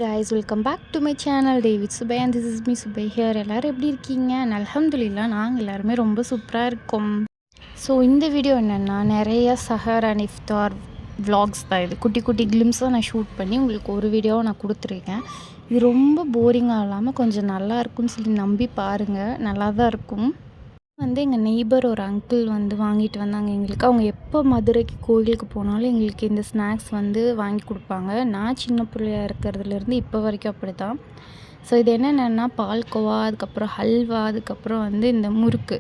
guys, welcome back to my channel David Subay and this is me Subay here. எல்லாரும் எப்படி இருக்கீங்க? அல்ஹம்துலில்லாஹ் நாங்கள் எல்லாருமே ரொம்ப சூப்பராக இருக்கோம். ஸோ இந்த வீடியோ என்னென்னா நிறைய சஹர் அண்ட் இஃப்தார் vlogs தான். இது குட்டி குட்டி கிளிம்ஸாக நான் ஷூட் பண்ணி உங்களுக்கு ஒரு வீடியோவை நான் கொடுத்துருக்கேன். இது ரொம்ப போரிங்காக இல்லாமல் கொஞ்சம் நல்லா இருக்கும்னு சொல்லி நம்பி பாருங்கள், நல்லா தான் இருக்கும். எங்கள் நெய்பர் ஒரு அங்கிள் வாங்கிட்டு வந்தாங்க எங்களுக்கு. அவங்க எப்போ மதுரைக்கு கோயிலுக்கு போனாலும் எங்களுக்கு இந்த ஸ்நாக்ஸ் வாங்கி கொடுப்பாங்க. நான் சின்ன பிள்ளையாக இருக்கிறதுலேருந்து இப்போ வரைக்கும் அப்படி தான். ஸோ இது என்னென்னா பால்கோவா, அதுக்கப்புறம் ஹல்வா, அதுக்கப்புறம் இந்த முறுக்கு.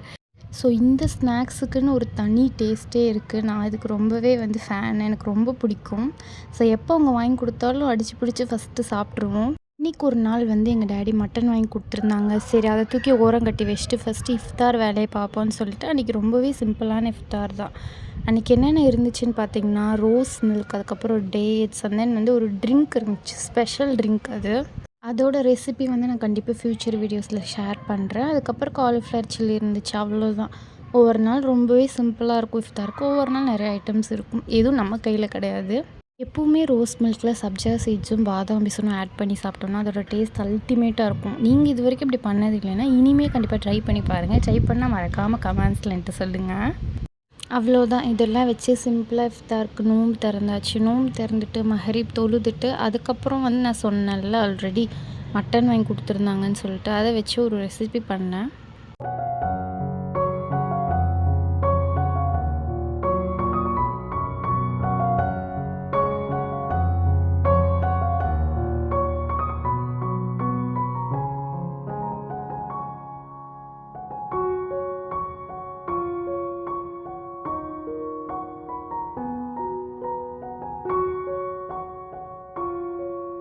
ஸோ இந்த ஸ்நாக்ஸுக்குன்னு ஒரு தனி டேஸ்ட்டே இருக்குது. நான் இதுக்கு ரொம்பவே ஃபேன், எனக்கு ரொம்ப பிடிக்கும். ஸோ எப்போ அவங்க வாங்கி கொடுத்தாலும் அடித்து பிடிச்சி ஃபஸ்ட்டு சாப்பிட்ருவோம். இன்றைக்கி ஒரு நாள் எங்கள் டேடி மட்டன் வாங்கி கொடுத்துருந்தாங்க. சரி, அதை தூக்கி ஓரம் கட்டி வச்சுட்டு ஃபஸ்ட்டு இஃப்தார் வேலையை பார்ப்போன்னு சொல்லிட்டு அன்றைக்கி ரொம்பவே சிம்பிளான இஃப்தார் தான். அன்றைக்கி என்னென்ன இருந்துச்சுன்னு பார்த்தீங்கன்னா, ரோஸ் மில்க், அதுக்கப்புறம் டேட்ஸ், அண்ட் தென் ஒரு ட்ரிங்க் இருந்துச்சு, ஸ்பெஷல் ட்ரிங்க். அதோட ரெசிபி நான் கண்டிப்பாக ஃப்யூச்சர் வீடியோஸில் ஷேர் பண்ணுறேன். அதுக்கப்புறம் காலிஃப்ளவர் சில்லி இருந்துச்சு, அவ்வளோதான். ஒவ்வொரு நாள் ரொம்பவே சிம்பிளாக இருக்கும் இஃப்தாருக்கு, ஒவ்வொரு நாள் நிறைய ஐட்டம்ஸ் இருக்கும். எதுவும் நம்ம கையில் கிடையாது. எப்போவுமே ரோஸ் மில்கில் சப்ஜா சீட்ஸும் பாதாம் பிசனும் ஆட் பண்ணி சாப்பிட்டோம்னா அதோட டேஸ்ட் அல்டிமேட்டாக இருக்கும். நீங்கள் இது வரைக்கும் இப்படி பண்ணது இல்லைன்னா இனிமேல் கண்டிப்பாக ட்ரை பண்ணி பாருங்கள். ட்ரை பண்ணால் மறக்காமல் கமெண்ட்ஸில் என்கிட்ட சொல்லுங்கள். அவ்வளோதான், இதெல்லாம் வச்சு சிம்பிளாக இஃப்தாருக்கு நோம்பு திறந்தாச்சு. நோம்பு திறந்துட்டு மஹரிப் தொழுதுட்டு அதுக்கப்புறம் நான் சொன்னேன்ல ஆல்ரெடி மட்டன் வாங்கி கொடுத்துருந்தாங்கன்னு சொல்லிட்டு, அதை வச்சு ஒரு ரெசிபி பண்ணேன்.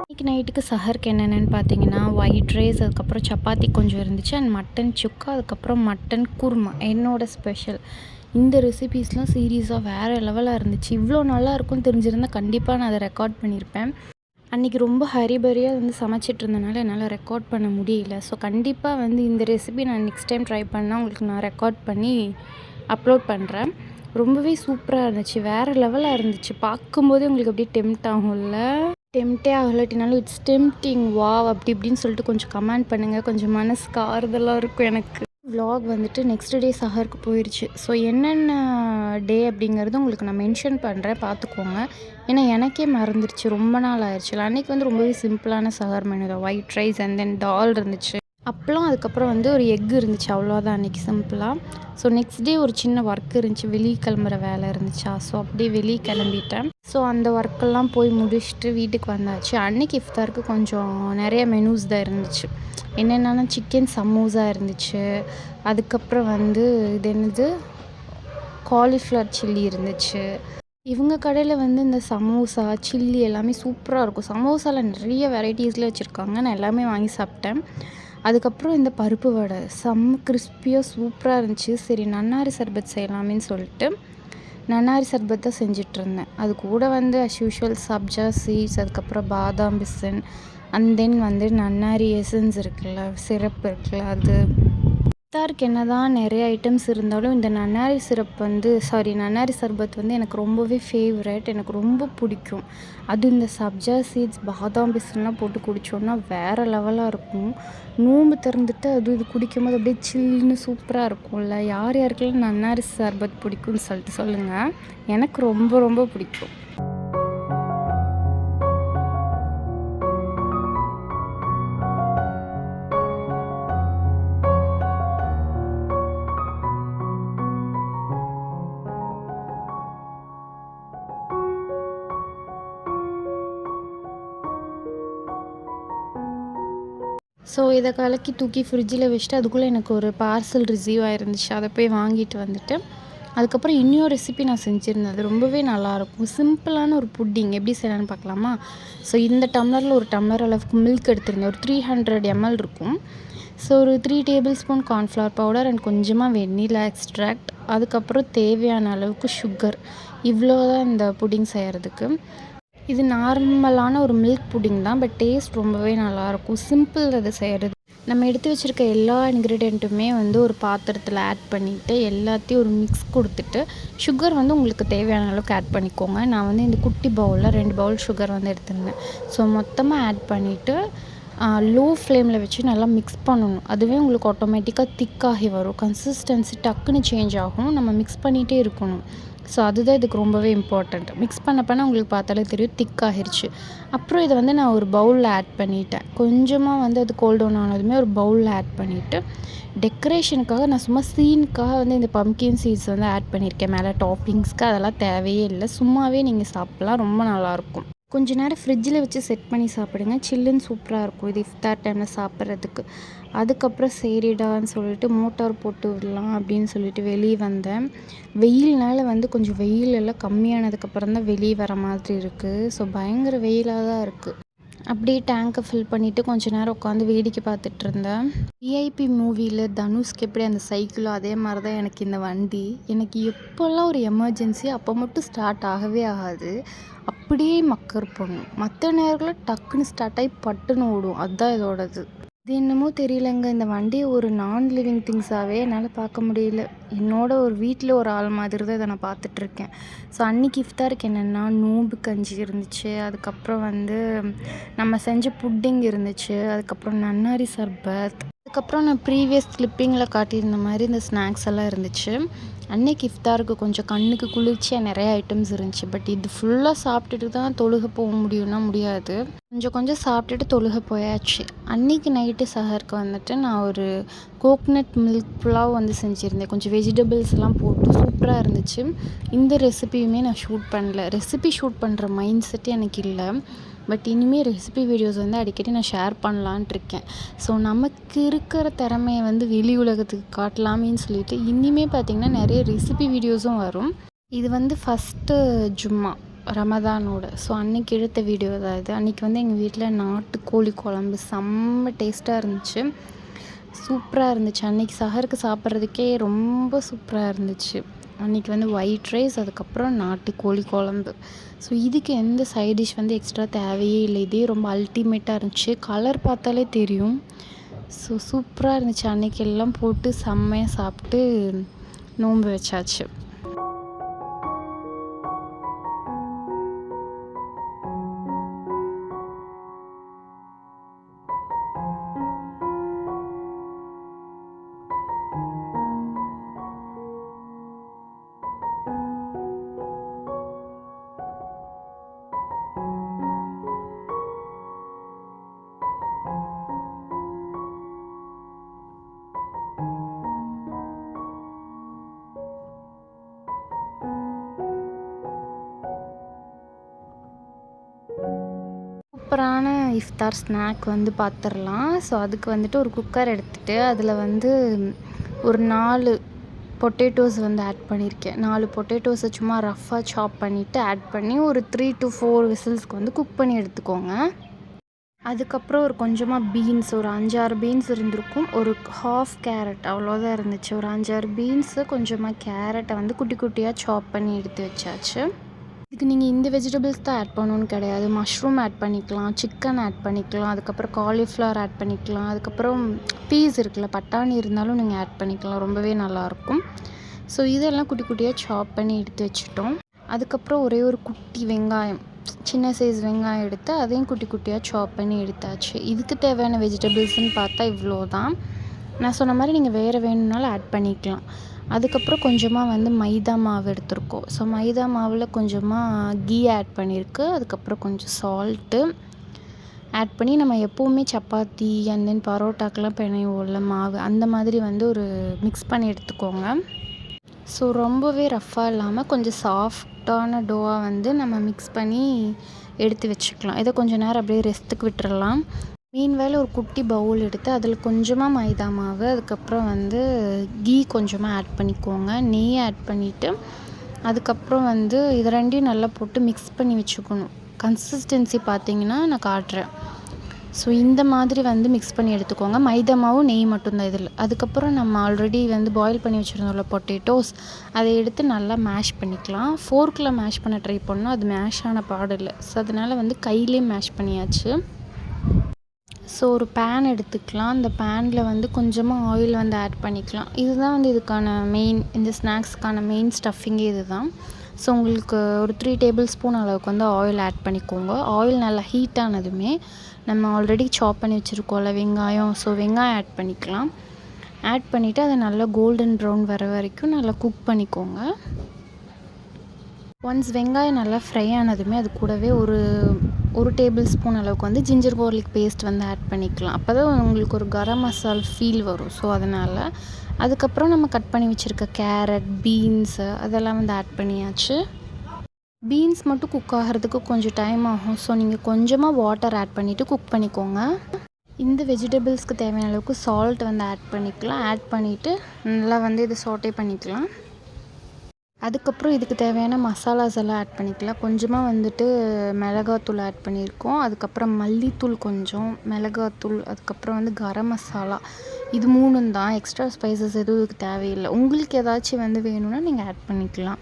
இன்றைக்கி நைட்டுக்கு சஹருக்கு என்னென்னு பார்த்தீங்கன்னா, ஒயிட் ரைஸ், அதுக்கப்புறம் சப்பாத்தி கொஞ்சம் இருந்துச்சு, அண்ட் மட்டன் சுக்கா, அதுக்கப்புறம் மட்டன் குருமா என்னோடய ஸ்பெஷல். இந்த ரெசிபீஸ்லாம் சீரியஸாக வேறு லெவலாக இருந்துச்சு. இவ்வளோ நல்லா இருக்கும்னு தெரிஞ்சிருந்தால் கண்டிப்பாக நான் அதை ரெக்கார்ட் பண்ணியிருப்பேன். அன்றைக்கி ரொம்ப ஹரிபரியாக சமைச்சிட்டு இருந்தனால என்னால் ரெக்கார்ட் பண்ண முடியல. ஸோ கண்டிப்பாக இந்த ரெசிபி நான் நெக்ஸ்ட் டைம் ட்ரை பண்ணால் உங்களுக்கு நான் ரெக்கார்ட் பண்ணி அப்லோட் பண்ணுறேன். ரொம்பவே சூப்பராக இருந்துச்சு, வேறு லெவலாக இருந்துச்சு. பார்க்கும்போதே உங்களுக்கு அப்படியே டெம்ட் ஆகும்ல. டெம்ப்டே ஆகலாட்டினாலும் இட்ஸ் டெம்ப்டிங் வாவ் அப்படி இப்படின்னு சொல்லிட்டு கொஞ்சம் கமெண்ட் பண்ணுங்கள். கொஞ்சம் மனசுக்கு ஆறுதலாக இருக்கும் எனக்கு. விலாக் நெக்ஸ்ட் டே சஹருக்கு போயிடுச்சு. ஸோ என்னென்ன டே அப்படிங்கிறது உங்களுக்கு நான் மென்ஷன் பண்ணுறேன், பார்த்துக்கோங்க. ஏன்னா எனக்கே மறந்துடுச்சு, ரொம்ப நாள் ஆயிடுச்சு. அன்றைக்கி ரொம்பவே சிம்பிளான சஹர் மெனு தான். ஒயிட் ரைஸ் அண்ட் தென் டால் இருந்துச்சு, அப்பளம், அதுக்கப்புறம் ஒரு எக் இருந்துச்சு, அவ்வளோதான் அன்றைக்கி சிம்பிளாக. ஸோ நெக்ஸ்ட் டே ஒரு சின்ன ஒர்க் இருந்துச்சு, வெளியே கிளம்புற வேலை இருந்துச்சா, ஸோ அப்படியே வெளியே கிளம்பிட்டேன். ஸோ அந்த ஒர்க்கெல்லாம் போய் முடிச்சுட்டு வீட்டுக்கு வந்தாச்சு. அன்றைக்கி இஃப்தாருக்கு கொஞ்சம் நிறைய மெனூஸ் தான் இருந்துச்சு. என்னென்னா சிக்கன் சமோசா இருந்துச்சு, அதுக்கப்புறம் இது என்னது காலிஃப்ளவர் சில்லி இருந்துச்சு. இவங்க கடையில் இந்த சமோசா சில்லி எல்லாமே சூப்பராக இருக்கும். சமோசாவில் நிறைய வெரைட்டிஸில் வச்சுருக்காங்க, நான் எல்லாமே வாங்கி சாப்பிட்டேன். அதுக்கப்புறம் இந்த பருப்பு வடை செம்ம கிறிஸ்பியாக சூப்பராக இருந்துச்சு. சரி, நன்னாரி சர்பத் செய்யலாமேன்னு சொல்லிட்டு நன்னாரி சர்பத் தான் செஞ்சிட்ருந்தேன். அது கூட அஸ் யூஷுவல் சப்ஜா சீட்ஸ், அதுக்கப்புறம் பாதாம் பிசன், அண்ட் தென் நன்னாரி எசன்ஸ் இருக்குல்ல, சிரப் இருக்குல்ல, அது. இஃப்தாருக்கு என்ன தான் நிறைய ஐட்டம்ஸ் இருந்தாலும் இந்த நன்னாரி சிரப் நன்னாரி சர்பத் எனக்கு ரொம்பவே ஃபேவரட், எனக்கு ரொம்ப பிடிக்கும். அது இந்த சப்ஜா சீட்ஸ், பாதாம் பிஸ்லாம் போட்டு குடித்தோன்னா வேறு லெவலாக இருக்கும். நோம்பு திறந்துட்டு இது குடிக்கும்போது அப்படியே சில்லுன்னு சூப்பராக இருக்கும்ல. யார் யாருக்கெல்லாம் நன்னாரி சர்பத் பிடிக்கும்னு சொல்லிட்டு சொல்லுங்கள். எனக்கு ரொம்ப ரொம்ப பிடிக்கும். ஸோ இதை கலக்கி தூக்கி ஃப்ரிட்ஜில் வச்சுட்டு அதுக்குள்ளே எனக்கு ஒரு பார்சல் ரிசீவ் ஆகிருந்துச்சு. அதை போய் வாங்கிட்டு வந்துட்டு அதுக்கப்புறம் இன்னொரு ரெசிபி நான் செஞ்சுருந்தேன். அது ரொம்பவே நல்லாயிருக்கும். சிம்பிளான ஒரு புட்டிங் எப்படி செய்யலான்னு பார்க்கலாமா? ஸோ இந்த டம்ளரில் ஒரு டம்ளர் அளவுக்கு மில்க் எடுத்துருந்தேன். ஒரு 300 ml இருக்கும். ஸோ ஒரு 3 table spoon cornflour powder and கொஞ்சமாக வெண்ணிலா எக்ஸ்ட்ராக்ட், அதுக்கப்புறம் தேவையான அளவுக்கு சுகர். இவ்வளோ தான் இந்த புட்டிங் செய்கிறதுக்கு. இது நார்மலான ஒரு மில்க் புட்டிங் தான், பட் டேஸ்ட் ரொம்பவே நல்லாயிருக்கும். சிம்பிள் அது செய்கிறது. நம்ம எடுத்து வச்சுருக்க எல்லா இன்க்ரீடியண்ட்டுமே வந்து ஒரு பாத்திரத்தில் ஆட் பண்ணிவிட்டு எல்லாத்தையும் ஒரு மிக்ஸ் கொடுத்துட்டு சுகர் வந்து உங்களுக்கு தேவையான அளவுக்கு ஆட் பண்ணிக்கோங்க. நான் வந்து இந்த குட்டி பவுலில் 2 பவுல் சுகர் வந்து எடுத்திருந்தேன். ஸோ மொத்தமாக ஆட் பண்ணிவிட்டு லோ ஃப்ளேமில் வச்சு நல்லா மிக்ஸ் பண்ணணும். அதுவே உங்களுக்கு ஆட்டோமேட்டிக்காக திக்காகி வரும். கன்சிஸ்டன்சி டக்குன்னு சேஞ்ச் ஆகும். நம்ம மிக்ஸ் பண்ணிகிட்டே இருக்கணும். ஸோ அதுதான் இதுக்கு ரொம்பவே இம்பார்ட்டண்ட். மிக்ஸ் பண்ண உங்களுக்கு பார்த்தாலே தெரியும் திக்காகிருச்சு. அப்புறம் இதை வந்து நான் ஒரு பவுலில் ஆட் பண்ணிட்டேன். கொஞ்சமாக வந்து அது கோல்ட் டவுன் ஆனதுமே ஒரு பவுலில் ஆட் பண்ணிவிட்டு டெக்கரேஷனுக்காக நான் சும்மா சீனுக்காக வந்து இந்த பம்கின் சீட்ஸ் வந்து ஆட் பண்ணியிருக்கேன் மேலே டாப்பிங்ஸ்க்கு. அதெல்லாம் தேவையே இல்லை. சும்மாவே நீங்கள் சாப்பிட்லாம். ரொம்ப நல்லாயிருக்கும். கொஞ்ச நேரம் ஃப்ரிட்ஜில் வச்சு செட் பண்ணி சாப்பிடுங்க. சில்லுன்னு சூப்பராக இருக்கும் இது இஃப்தார் டைமில் சாப்பிட்றதுக்கு. அதுக்கப்புறம் சரிடான்னு சொல்லிட்டு மோட்டார் போட்டு விடலாம் அப்படின்னு சொல்லிட்டு வெளியே வந்தேன். வெயில்னால வந்து கொஞ்சம் வெயில் எல்லாம் கம்மியானதுக்கப்புறம் தான் வெளியே வர மாதிரி இருக்குது. ஸோ பயங்கர வெயிலாக தான் இருக்குது. அப்படியே டேங்கை ஃபில் பண்ணிவிட்டு கொஞ்ச நேரம் உட்காந்து வேடிக்கை பார்த்துட்டு இருந்தேன். விஐபி மூவியில் தனுஷ்க்கு எப்படி அந்த சைக்கிளோ அதே மாதிரி தான் எனக்கு இந்த வண்டி. எனக்கு எப்போல்லாம் ஒரு எமர்ஜென்சி அப்போ மட்டும் ஸ்டார்ட் ஆகவே ஆகாது. அப்படியே மக்கர் பண்ணும். மற்ற நேரங்களில் டக்குன்னு ஸ்டார்ட் ஆகி பட்டுன்னு ஓடும். அதுதான் இதோடது. இது என்னமோ தெரியலங்க. இந்த வண்டியை ஒரு நான் லிவிங் திங்ஸாகவே என்னால் பார்க்க முடியல. என்னோட ஒரு வீட்டில் ஒரு ஆள் மாதிரி தான் இதை நான் பார்த்துட்ருக்கேன். ஸோ அன்றைக்கி இஃப்தாருக்கு என்னென்னா நோம்பு கஞ்சி இருந்துச்சு. அதுக்கப்புறம் வந்து நம்ம செஞ்ச புட்டிங் இருந்துச்சு. அதுக்கப்புறம் நன்னாரி சர்பத். அதுக்கப்புறம் நான் ப்ரீவியஸ் கிளிப்பிங்கில் காட்டியிருந்த மாதிரி இந்த ஸ்நாக்ஸ் எல்லாம் இருந்துச்சு. அன்னைக்கு இஃப்தாருக்கு கொஞ்சம் கண்ணுக்கு குளிர்ச்சியாக நிறைய ஐட்டம்ஸ் இருந்துச்சு. பட் இது ஃபுல்லாக சாப்பிட்டுட்டு தான் தொழுகை போக முடியும்னா முடியாது. கொஞ்சம் சாப்பிட்டுட்டு தொழுகை போயாச்சு. அன்றைக்கி நைட்டு சஹருக்கு வந்துட்டு நான் ஒரு கோக்னட் மில்க் புலாவ் வந்து செஞ்சுருந்தேன். கொஞ்சம் வெஜிடபிள்ஸ் எல்லாம் போட்டு சூப்பராக இருந்துச்சு. இந்த ரெசிபியுமே நான் ஷூட் பண்ணல. ரெசிபி ஷூட் பண்ணுற மைண்ட் செட்டு எனக்கு இல்லை. பட் இனிமேல் ரெசிபி வீடியோஸ் வந்து அடிக்கடி நான் ஷேர் பண்ணலான்ட்டு இருக்கேன். ஸோ நமக்கு இருக்கிற திறமையை வந்து வெளி உலகத்துக்கு காட்டலாமேன்னு சொல்லிட்டு இனிமேல் பார்த்திங்கன்னா நிறைய ரெசிபி வீடியோஸும் வரும். இது வந்து ஃபஸ்ட்டு ஜும்மா ரமதானோட. ஸோ அன்றைக்கி எடுத்த வீடியோ தான் இது. அன்றைக்கி வந்து எங்கள் வீட்டில் நாட்டுக்கோழி குழம்பு செம்ம டேஸ்ட்டாக இருந்துச்சு. சூப்பராக இருந்துச்சு. அன்றைக்கி சஹருக்கு சாப்பிட்றதுக்கே ரொம்ப சூப்பராக இருந்துச்சு. அன்றைக்கி வந்து ஒயிட் ரைஸ், அதுக்கப்புறம் நாட்டுக்கோழி குழம்பு. ஸோ இதுக்கு எந்த சைட் டிஷ் வந்து எக்ஸ்ட்ரா தேவையே இல்லை. இதே ரொம்ப அல்டிமேட்டாக இருந்துச்சு. கலர் பார்த்தாலே தெரியும். ஸோ சூப்பராக இருந்துச்சு. அன்றைக்கி எல்லாம் போட்டு செம்மையாக சாப்பிட்டு நோன்பு வச்சாச்சு. சூப்பரான இஃப்தார் ஸ்நாக் வந்து பார்த்துடலாம். ஸோ அதுக்கு வந்துட்டு ஒரு குக்கர் எடுத்துகிட்டு அதில் வந்து ஒரு 4 பொட்டேட்டோஸ் வந்து ஆட் பண்ணியிருக்கேன். 4 பொட்டேட்டோஸை சும்மா ரஃப்பாக சாப் பண்ணிவிட்டு ஆட் பண்ணி ஒரு 3 to 4 விசில்ஸ்க்கு வந்து குக் பண்ணி எடுத்துக்கோங்க. அதுக்கப்புறம் ஒரு கொஞ்சமாக பீன்ஸ், ஒரு 5-6 பீன்ஸ் இருந்திருக்கும். ஒரு ஹாஃப் கேரட் அவ்வளோதான் இருந்துச்சு. ஒரு 5-6 பீன்ஸு, கொஞ்சமாக கேரட்டை வந்து குட்டி குட்டியாக சாப் பண்ணி எடுத்து வச்சாச்சு. இதுக்கு நீங்கள் இந்த வெஜிடபிள்ஸ் தான் ஆட் பண்ணணும்னு கிடையாது. மஷ்ரூம் ஆட் பண்ணிக்கலாம், சிக்கன் ஆட் பண்ணிக்கலாம், அதுக்கப்புறம் காலிஃப்ளவர் ஆட் பண்ணிக்கலாம், அதுக்கப்புறம் பீஸ் இருக்குல்ல, பட்டாணி இருந்தாலும் நீங்கள் ஆட் பண்ணிக்கலாம். ரொம்பவே நல்லாயிருக்கும். ஸோ இதெல்லாம் குட்டி குட்டியாக சாப் பண்ணி எடுத்து வச்சுட்டோம். அதுக்கப்புறம் ஒரே ஒரு குட்டி வெங்காயம், சின்ன சைஸ் வெங்காயம் எடுத்து அதையும் குட்டி குட்டியாக சாப் பண்ணி எடுத்தாச்சு. இதுக்கு தேவையான வெஜிடபிள்ஸ்ன்னு பார்த்தா இவ்வளோ தான். நான் சொன்ன மாதிரி நீங்கள் வேறு வேணும்னாலும் ஆட் பண்ணிக்கலாம். அதுக்கப்புறம் கொஞ்சமாக வந்து மைதா மாவு எடுத்திருக்கோம். ஸோ மைதா மாவில் கொஞ்சமாக கீ ஆட் பண்ணியிருக்கு. அதுக்கப்புறம் கொஞ்சம் சால்ட்டு ஆட் பண்ணி நம்ம எப்போவுமே சப்பாத்தி அண்ட் தென் பரோட்டாக்கெலாம் பிணைவோம்ல மாவு, அந்த மாதிரி வந்து ஒரு மிக்ஸ் பண்ணி எடுத்துக்கோங்க. ஸோ ரொம்பவே ரஃப்பாக இல்லாமல் கொஞ்சம் சாஃப்டான டோவாக வந்து நம்ம மிக்ஸ் பண்ணி எடுத்து வச்சுக்கலாம். இதை கொஞ்சம் நேரம் அப்படியே ரெஸ்ட்டுக்கு விட்டுறலாம். மீன்வேளை ஒரு குட்டி பவுல் எடுத்து அதில் கொஞ்சமாக மைதா மாவு, அதுக்கப்புறம் வந்து கீ கொஞ்சமாக ஆட் பண்ணிக்கோங்க. நெய் ஆட் பண்ணிவிட்டு அதுக்கப்புறம் வந்து இது ரெண்டையும் நல்லா போட்டு மிக்ஸ் பண்ணி வச்சுக்கணும். கன்சிஸ்டன்சி பார்த்திங்கன்னா நான் காட்டுறேன். ஸோ இந்த மாதிரி வந்து மிக்ஸ் பண்ணி எடுத்துக்கோங்க. மைதா மாவும் நெய் மட்டும்தான் இதில். அதுக்கப்புறம் நம்ம ஆல்ரெடி வந்து பாயில் பண்ணி வச்சுருந்தோம்ல பொட்டேட்டோஸ், அதை எடுத்து நல்லா மேஷ் பண்ணிக்கலாம். ஃபோர்க்கில் மேஷ் பண்ண ட்ரை பண்ணோம், அது மேஷ் ஆன பாடு இல்லை. ஸோ அதனால் வந்து கையிலே மேஷ் பண்ணியாச்சு. ஸோ ஒரு பேன் எடுத்துக்கலாம். அந்த பேனில் வந்து கொஞ்சமாக ஆயில் வந்து ஆட் பண்ணிக்கலாம். இதுதான் வந்து இதுக்கான மெயின், இந்த ஸ்நாக்ஸ்க்கான மெயின் ஸ்டஃபிங்கே இது தான். ஸோ உங்களுக்கு ஒரு 3 டேபிள் ஸ்பூன் அளவுக்கு வந்து ஆயில் ஆட் பண்ணிக்கோங்க. ஆயில் நல்லா ஹீட் ஆனதுமே நம்ம ஆல்ரெடி சாப் பண்ணி வச்சுருக்கோம்ல வெங்காயம், ஸோ வெங்காயம் ஆட் பண்ணிக்கலாம். ஆட் பண்ணிவிட்டு அதை நல்லா கோல்டன் ப்ரௌன் வர வரைக்கும் நல்லா குக் பண்ணிக்கோங்க. ஒன்ஸ் வெங்காயம் நல்லா ஃப்ரை ஆனதுமே அது கூடவே ஒரு டேபிள் ஸ்பூன் அளவுக்கு வந்து ஜிஞ்சர் கார்லிக் பேஸ்ட் வந்து ஆட் பண்ணிக்கலாம். அப்போ தான் உங்களுக்கு ஒரு கரம் மசால் ஃபீல் வரும். ஸோ அதனால் அதுக்கப்புறம் நம்ம கட் பண்ணி வச்சுருக்க கேரட், பீன்ஸு அதெல்லாம் வந்து ஆட் பண்ணியாச்சு. பீன்ஸ் மட்டும் குக் ஆகிறதுக்கு கொஞ்சம் டைம் ஆகும். ஸோ நீங்கள் கொஞ்சமாக வாட்டர் ஆட் பண்ணிவிட்டு குக் பண்ணிக்கோங்க. இந்த வெஜிடபிள்ஸ்க்கு தேவையான அளவுக்கு சால்ட் வந்து ஆட் பண்ணிக்கலாம். ஆட் பண்ணிவிட்டு நல்லா வந்து இதை சாட்டே பண்ணிக்கலாம். அதுக்கப்புறம் இதுக்கு தேவையான மசாலாஸ் எல்லாம் ஆட் பண்ணிக்கலாம். கொஞ்சமாக வந்துட்டு மிளகாத்தூள் ஆட் பண்ணியிருக்கோம். அதுக்கப்புறம் மல்லித்தூள் கொஞ்சம், மிளகாத்தூள், அதுக்கப்புறம் வந்து கரம் மசாலா, இது 3ம் தான். எக்ஸ்ட்ரா ஸ்பைசஸ் எதுவும் இதுக்கு தேவையில்லை. உங்களுக்கு ஏதாச்சும் வந்து வேணும்னா நீங்கள் ஆட் பண்ணிக்கலாம்.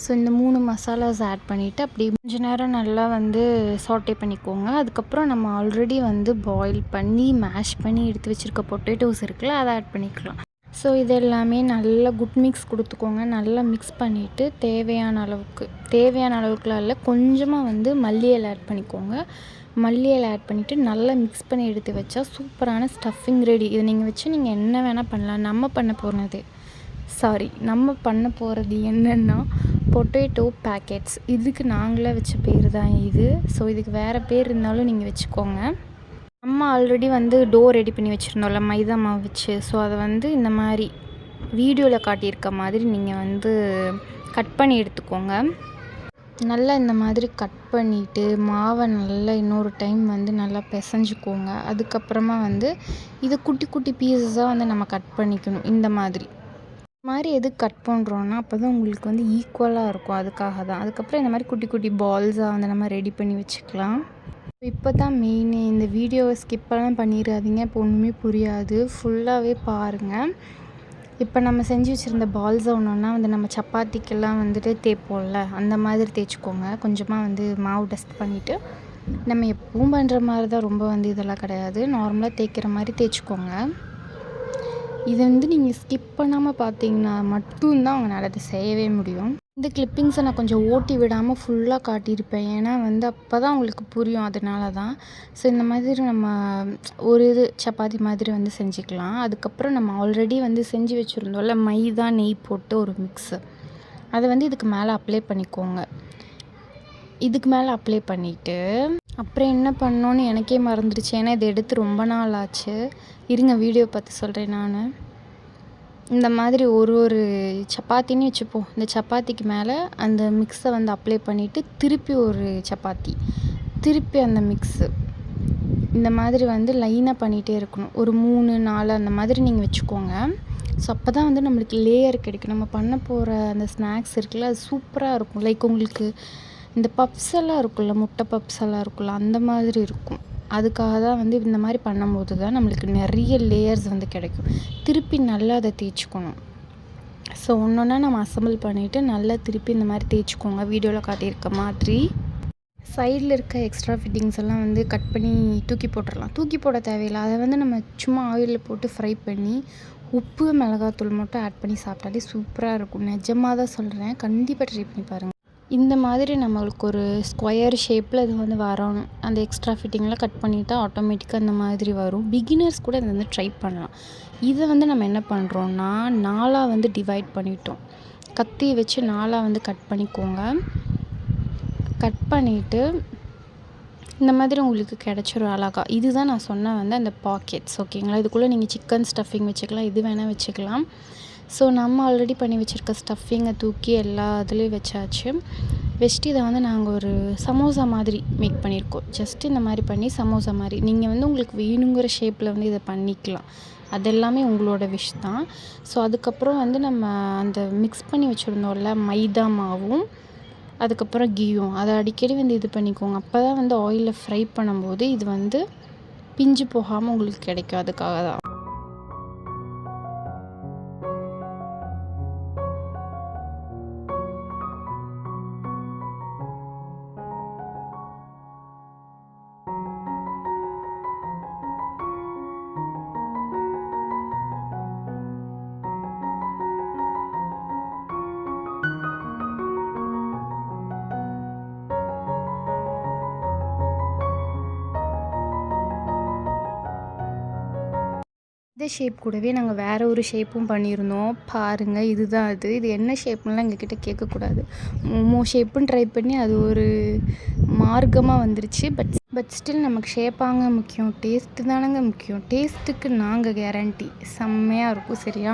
ஸோ இந்த 3 மசாலாஸ் ஆட் பண்ணிவிட்டு அப்படியே கொஞ்ச நேரம் நல்லா வந்து சாட்டே பண்ணிக்கோங்க. அதுக்கப்புறம் நம்ம ஆல்ரெடி வந்து பாயில் பண்ணி மேஷ் பண்ணி எடுத்து வச்சுருக்க பொட்டேட்டோஸ் இருக்குல்ல, அதை ஆட் பண்ணிக்கலாம். ஸோ இது எல்லாமே நல்லா குட் மிக்ஸ் கொடுத்துக்கோங்க. நல்லா மிக்ஸ் பண்ணிவிட்டு தேவையான அளவுக்குலாம் இல்லை, கொஞ்சமாக வந்து மல்லி இலை ஆட் பண்ணிக்கோங்க. மல்லி இலை ஆட் பண்ணிவிட்டு நல்லா மிக்ஸ் பண்ணி எடுத்து வச்சா சூப்பரான ஸ்டஃபிங் ரெடி. இதை நீங்கள் வச்சு நீங்கள் என்ன வேணால் பண்ணலாம். நம்ம பண்ண போகிறது என்னென்னா பொட்டேட்டோ பேக்கெட்ஸ். இதுக்கு நாங்களே வச்ச பேர் தான் இது. ஸோ இதுக்கு வேறு பேர் இருந்தாலும் நீங்கள் வச்சுக்கோங்க. நம்ம ஆல்ரெடி வந்து டோ ரெடி பண்ணி வச்சுருந்தோம்ல மைதா மாவு வச்சு. ஸோ அதை வந்து இந்த மாதிரி வீடியோவில் காட்டியிருக்க மாதிரி நீங்கள் வந்து கட் பண்ணி எடுத்துக்கோங்க. நல்லா இந்த மாதிரி கட் பண்ணிவிட்டு மாவை நல்லா இன்னொரு டைம் வந்து நல்லா பிசைஞ்சுக்கோங்க. அதுக்கப்புறமா வந்து இது குட்டி குட்டி பீசஸாக வந்து நம்ம கட் பண்ணிக்கணும். இந்த மாதிரி எதுக்கு கட் பண்ணுறோன்னா அப்போ தான் உங்களுக்கு வந்து ஈக்குவலாக இருக்கும். அதுக்காக தான். அதுக்கப்புறம் இந்த மாதிரி குட்டி குட்டி பால்ஸாக வந்து நம்ம ரெடி பண்ணி வச்சுக்கலாம். இப்போ தான் மெயினே. இந்த வீடியோவை ஸ்கிப்பெல்லாம் பண்ணிடாதீங்க. இப்போ ஒன்றுமே புரியாது. ஃபுல்லாகவே பாருங்கள். இப்போ நம்ம செஞ்சு வச்சுருந்த பால்ஸை ஒன்றா வந்து நம்ம சப்பாத்திக்கெல்லாம் வந்துட்டு தேய்ப்போம்ல, அந்த மாதிரி தேய்ச்சிக்கோங்க. கொஞ்சமாக வந்து மாவு டஸ்ட் பண்ணிவிட்டு நம்ம எப்பவும் பண்ணுற மாதிரி தான், ரொம்ப வந்து இதெல்லாம் கிடையாது, நார்மலாக தேய்க்கிற மாதிரி தேய்ச்சிக்கோங்க. இதை வந்து நீங்கள் ஸ்கிப் பண்ணாமல் பார்த்தீங்கன்னா மட்டும்தான் அவங்களால அதை செய்யவே முடியும். இந்த கிளிப்பிங்ஸை நான் கொஞ்சம் ஓட்டி விடாமல் ஃபுல்லாக காட்டியிருப்பேன். ஏன்னா வந்து அப்போ தான் உங்களுக்கு புரியும். அதனால தான். ஸோ இந்த மாதிரி நம்ம ஒரு சப்பாத்தி மாதிரி வந்து செஞ்சுக்கலாம். அதுக்கப்புறம் நம்ம ஆல்ரெடி வந்து செஞ்சு வச்சுருந்தோம்ல மைதா நெய் போட்டு ஒரு மிக்ஸு, அதை வந்து இதுக்கு மேலே அப்ளை பண்ணிக்கோங்க. இதுக்கு மேலே அப்ளை பண்ணிவிட்டு அப்புறம் என்ன பண்ணோன்னு எனக்கே மறந்துடுச்சு. ஏன்னா இதை எடுத்து ரொம்ப நாள் ஆச்சு. இருங்க வீடியோ பார்த்து சொல்கிறேன் நான். இந்த மாதிரி ஒரு சப்பாத்தின்னு வச்சுப்போம். இந்த சப்பாத்திக்கு மேலே அந்த மிக்ஸை வந்து அப்ளை பண்ணிவிட்டு திருப்பி ஒரு சப்பாத்தி, திருப்பி அந்த மிக்ஸு, இந்த மாதிரி வந்து லைனாக பண்ணிகிட்டே இருக்கணும். ஒரு 3, 4 அந்த மாதிரி நீங்கள் வச்சுக்கோங்க. ஸோ அப்போ தான் வந்து நம்மளுக்கு லேயர் கிடைக்கும். நம்ம பண்ண போகிற அந்த ஸ்நாக்ஸ் இருக்குல்ல, அது சூப்பராக இருக்கும். லைக் உங்களுக்கு இந்த பப்ஸ் எல்லாம் இருக்குல்ல, முட்டை பப்ஸ் எல்லாம் இருக்குல்ல, அந்த மாதிரி இருக்கும். அதுக்காக தான் வந்து இந்த மாதிரி பண்ணும்போது தான் நம்மளுக்கு நிறைய லேயர்ஸ் வந்து கிடைக்கும். திருப்பி நல்லா அதை தேய்ச்சிக்கணும். ஸோ ஒன்றா நம்ம அசம்பிள் பண்ணிவிட்டு நல்லா திருப்பி இந்த மாதிரி தேய்ச்சிக்கோங்க. வீடியோவில் காட்டியிருக்க மாதிரி சைடில் இருக்க எக்ஸ்ட்ரா ஃபிட்டிங்ஸ் எல்லாம் வந்து கட் பண்ணி தூக்கி போட்டுடலாம். தூக்கி போட தேவையில்லை. அதை வந்து நம்ம சும்மா ஆயிலில் போட்டு ஃப்ரை பண்ணி உப்பு, மிளகாத்தூள் மட்டும் ஆட் பண்ணி சாப்பிட்டாலே சூப்பராக இருக்கும். நிஜமாக தான் சொல்கிறேன். கண்டிப்பாக ட்ரை பண்ணி பாருங்கள். இந்த மாதிரி நம்மளுக்கு ஒரு ஸ்கொயர் ஷேப்பில் இது வந்து வரணும். அந்த எக்ஸ்ட்ரா ஃபிட்டிங்லாம் கட் பண்ணிவிட்டா ஆட்டோமேட்டிக்காக அந்த மாதிரி வரும். பிகினர்ஸ் கூட இதை வந்து ட்ரை பண்ணலாம். இதை வந்து நம்ம என்ன பண்ணுறோன்னா 4 வந்து டிவைட் பண்ணிட்டோம். கத்தி வச்சு 4 வந்து கட் பண்ணிக்கோங்க. கட் பண்ணிவிட்டு இந்த மாதிரி உங்களுக்கு கிடச்சிரும் அழகா. இதுதான் நான் சொன்ன வந்து அந்த பாக்கெட்ஸ். ஓகேங்களா? இதுக்குள்ளே நீங்கள் சிக்கன் ஸ்டஃபிங் வச்சுக்கலாம், இது வேணால் வச்சுக்கலாம். ஸோ நம்ம ஆல்ரெடி பண்ணி வச்சுருக்க ஸ்டஃபிங்கை தூக்கி எல்லா இதுலேயும் வச்சாச்சு. வச்சுட்டு இதை வந்து நாங்கள் ஒரு சமோசா மாதிரி மேக் பண்ணியிருக்கோம். ஜஸ்ட்டு இந்த மாதிரி பண்ணி சமோசா மாதிரி நீங்கள் வந்து உங்களுக்கு வேணுங்கிற ஷேப்பில் வந்து இதை பண்ணிக்கலாம். அது எல்லாமே உங்களோட விஷ் தான். ஸோ அதுக்கப்புறம் வந்து நம்ம அந்த மிக்ஸ் பண்ணி வச்சுருந்தோம்ல மைதா மாவும் அதுக்கப்புறம் கீயும், அதை அடிக்கடி வந்து இது பண்ணிக்கோங்க. அப்போ தான் வந்து ஆயிலில் ஃப்ரை பண்ணும்போது இது வந்து பிஞ்சு போகாமல் உங்களுக்கு கிடைக்கும். அதுக்காக தான். ஷேப் கூடவே நாங்கள் வேறு ஒரு ஷேப்பும் பண்ணியிருந்தோம். பாருங்கள், இதுதான் அது. இது என்ன ஷேப்புன்னுலாம் எங்ககிட்ட கேட்கக்கூடாது. மோமோ ஷேப்புன்னு ட்ரை பண்ணி அது ஒரு மார்க்கமாக வந்துருச்சு. பட் ஸ்டில் நமக்கு ஷேப்பாங்க முக்கியம், டேஸ்ட்டு தானங்க முக்கியம். டேஸ்ட்டுக்கு நாங்கள் கேரண்டி, செம்மையாக இருக்கும். சரியா,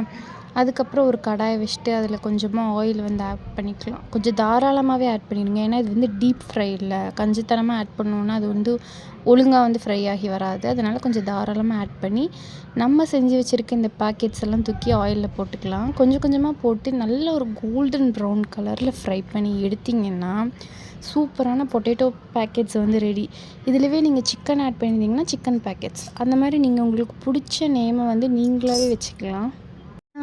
அதுக்கப்புறம் ஒரு கடாயை வச்சுட்டு அதில் கொஞ்சமாக ஆயில் வந்து ஆட் பண்ணிக்கலாம். கொஞ்சம் தாராளமாகவே ஆட் பண்ணிடுங்க. ஏன்னா இது வந்து டீப் ஃப்ரை இல்லை, கஞ்சித்தனமாக ஆட் பண்ணோன்னா அது வந்து ஒழுங்காக வந்து ஃப்ரை ஆகி வராது. அதனால் கொஞ்சம் தாராளமாக ஆட் பண்ணி நம்ம செஞ்சு வச்சுருக்க இந்த பேக்கெட்ஸ் எல்லாம் தூக்கி ஆயிலில் போட்டுக்கலாம். கொஞ்சம் கொஞ்சமாக போட்டு நல்ல ஒரு கோல்டன் ப்ரௌன் கலரில் ஃப்ரை பண்ணி எடுத்திங்கன்னா சூப்பரான பொட்டேட்டோ பேக்கெட்ஸ் வந்து ரெடி. இதிலவே நீங்கள் சிக்கன் ஆட் பண்ணியிருந்தீங்கன்னா சிக்கன் பேக்கெட்ஸ், அந்த மாதிரி நீங்கள் உங்களுக்கு பிடிச்ச நேமை வந்து நீங்களாகவே வச்சுக்கலாம்.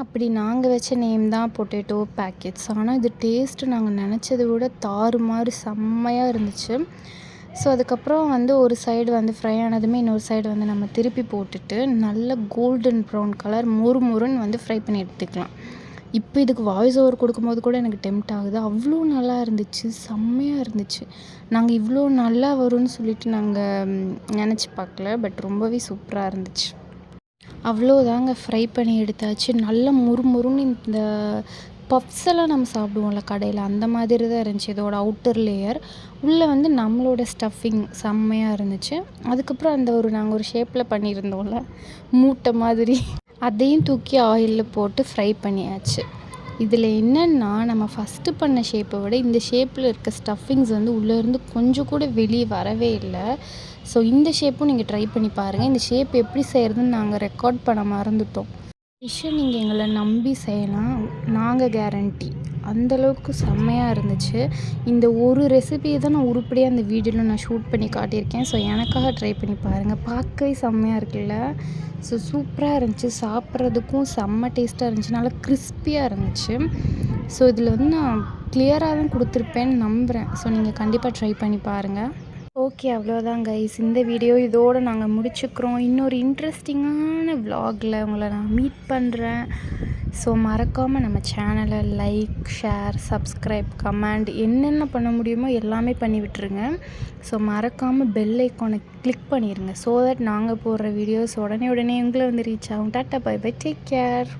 அப்படி நாங்கள் வச்ச நேம் தான் பொட்டேட்டோ பேக்கெட்ஸ். ஆனால் இது டேஸ்ட்டு நாங்கள் நினச்சதை விட தாறுமாறு செம்மையாக இருந்துச்சு. ஸோ அதுக்கப்புறம் வந்து ஒரு சைடு வந்து ஃப்ரை ஆனதுமே இன்னொரு சைடு வந்து நம்ம திருப்பி போட்டுட்டு நல்ல கோல்டன் ப்ரௌன் கலர் மொறுன்னு வந்து ஃப்ரை பண்ணி எடுத்துக்கலாம். இப்போ இதுக்கு வாய்ஸ் ஓவர் கொடுக்கும்போது கூட எனக்கு டெம்ப்ட் ஆகுது. அவ்வளோ நல்லா இருந்துச்சு, செம்மையாக இருந்துச்சு. நாங்கள் இவ்வளோ நல்லா வரும்னு சொல்லிட்டு நாங்கள் நினச்சி பார்க்கல. பட் ரொம்பவே சூப்பராக இருந்துச்சு. அவ்வளோதாங்க, ஃப்ரை பண்ணி எடுத்தாச்சு. நல்ல முறுமுறுன்னு இந்த பப்ஸ் எல்லாம் நம்ம சாப்பிடுவோம்ல கடையில், அந்த மாதிரி தான் இருந்துச்சு இதோட அவுட்டர் லேயர். உள்ளே வந்து நம்மளோட ஸ்டஃபிங் செம்மையாக இருந்துச்சு. அதுக்கப்புறம் அந்த நாங்கள் ஒரு ஷேப்பில் பண்ணியிருந்தோம்ல மூட்டை மாதிரி, அதையும் தூக்கி ஆயிலில் போட்டு ஃப்ரை பண்ணியாச்சு. இதில் என்னென்னா, நம்ம ஃபஸ்ட்டு பண்ண ஷேப்பை விட இந்த ஷேப்பில் இருக்க ஸ்டஃபிங்ஸ் வந்து உள்ளேருந்து கொஞ்சம் கூட வெளியே வரவே இல்லை. ஸோ இந்த ஷேப்பும் நீங்கள் ட்ரை பண்ணி பாருங்கள். இந்த ஷேப் எப்படி செய்கிறதுன்னு நாங்கள் ரெக்கார்ட் பண்ண மறந்துட்டோம். டிஷ்ஷை நீங்கள் எங்களை நம்பி செய்யலாம், நாங்கள் கேரண்டி. அந்தளவுக்கு செம்மையாக இருந்துச்சு. இந்த ஒரு ரெசிபியை தான் நான் உருப்படியாக அந்த வீடியோவில் நான் ஷூட் பண்ணி காட்டியிருக்கேன். ஸோ எனக்காக ட்ரை பண்ணி பாருங்கள். பார்க்கவே செம்மையாக இருக்குல்ல. ஸோ சூப்பராக இருந்துச்சு, சாப்பிட்றதுக்கும் செம்ம டேஸ்ட்டாக இருந்துச்சு, நல்லா கிறிஸ்பியாக இருந்துச்சு. ஸோ இதில் வந்து நான் கிளியராக தான் கொடுத்துருப்பேன்னு நம்புகிறேன். ஸோ நீங்கள் கண்டிப்பாக ட்ரை பண்ணி பாருங்கள். ஓகே, அவ்வளோதான் கைஸ், இந்த வீடியோ இதோடு நாங்கள் முடிச்சுக்கிறோம். இன்னொரு இன்ட்ரெஸ்டிங்கான விலாகில் உங்களை நான் மீட் பண்ணுறேன். ஸோ மறக்காமல் நம்ம சேனலை லைக், ஷேர், சப்ஸ்கிரைப், கமெண்ட் என்னென்ன பண்ண முடியுமோ எல்லாமே பண்ணி விட்டுருங்க. ஸோ மறக்காமல் பெல் ஐக்கானை கிளிக் பண்ணிடுங்க. ஸோ தட் நாங்கள் போடுற வீடியோஸ் உடனே உங்களை வந்து ரீச் ஆகும். Tata, bye bye, take care.